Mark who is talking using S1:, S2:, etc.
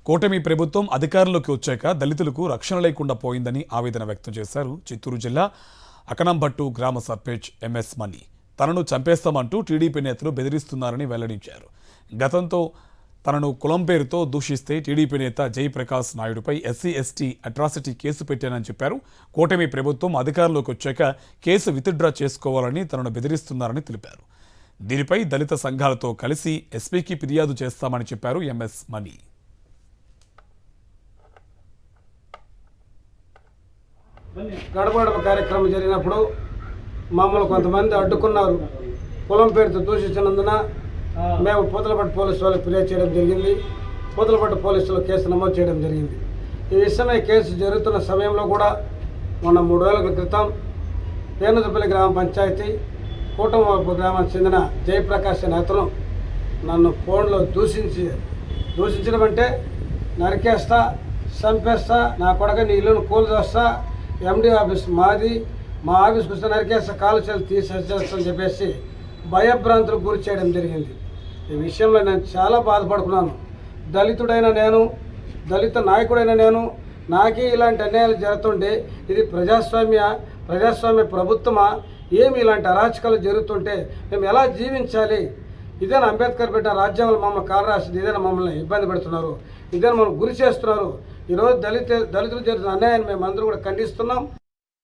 S1: కూటమి ప్రభుత్వం అధికారంలోకి వచ్చాక దళితులకు రక్షణ లేకుండా పోయిందని ఆవేదన వ్యక్తం చేశారు చిత్తూరు జిల్లా అకనంభట్టు గ్రామ సర్పంచ్ ఎంఎస్ మణి. తనను చంపేస్తామంటూ టీడీపీ నేతలు బెదిరిస్తున్నారని వెల్లడించారు. గతంతో తనను కులం పేరుతో దూషిస్తే టీడీపీ నేత జయప్రకాష్ నాయుడుపై ఎస్సీ/ఎస్టీ అట్రాసిటీ కేసు పెట్టానని చెప్పారు. కూటమి ప్రభుత్వం అధికారంలోకి వచ్చాక కేసు విత్డ్రా చేసుకోవాలని తనను బెదిరిస్తున్నారని తెలిపారు. దీనిపై దళిత సంఘాలతో కలిసి ఎస్పీకి ఫిర్యాదు చేస్తామని చెప్పారు ఎంఎస్ మణి.
S2: గడప గడప కార్యక్రమం జరిగినప్పుడు మమ్మల్ని కొంతమంది అడ్డుకున్నారు. కులం పేరుతో దూషించినందున మేము పూతలపట్టు పోలీసు వాళ్ళకి ఫిర్యాదు చేయడం జరిగింది. పూతలపట్టు పోలీసులు కేసు నమోదు చేయడం జరిగింది. ఈ విషయమై కేసు జరుగుతున్న సమయంలో కూడా మొన్న 3 రోజుల క్రితం పేనుదపల్లి గ్రామ పంచాయతీ కూటమి గ్రామానికి చెందిన జయప్రకాష్ అనే అతను నన్ను ఫోన్లో దూషించడం అంటే నరికేస్తా, చంపేస్తా, నా కొడక నీ ఇల్లును కూల్చేస్తా, ఎండి ఆఫీస్ మాది, మా ఆఫీస్కి వస్తే నరికేస్తా, కాలు చేలు తీసేస్తామని చెప్పేసి భయభ్రాంతులకు గురి చేయడం జరిగింది. ఈ విషయంలో నేను చాలా బాధపడుతున్నాను. దళితుడైన నేను, దళిత నాయకుడైన నేను, నాకే ఇలాంటి అన్యాయాలు జరుగుతుంటే ఇది ప్రజాస్వామ్య ప్రభుత్వమా? ఏమి ఇలాంటి అరాచకాలు జరుగుతుంటే మేము ఎలా జీవించాలి? ఇదేనా అంబేద్కర్ పెట్టిన రాజ్యాంగంలో మమ్మల్ని కాలరాసింది? ఇదేనా మమ్మల్ని ఇబ్బంది పెడుతున్నారు? ఇదేనా మనం గురి చేస్తున్నారు? ఈరోజు దళితులు జరుగుతున్న అన్యాయాన్ని మేము అందరూ కూడా ఖండిస్తున్నాం.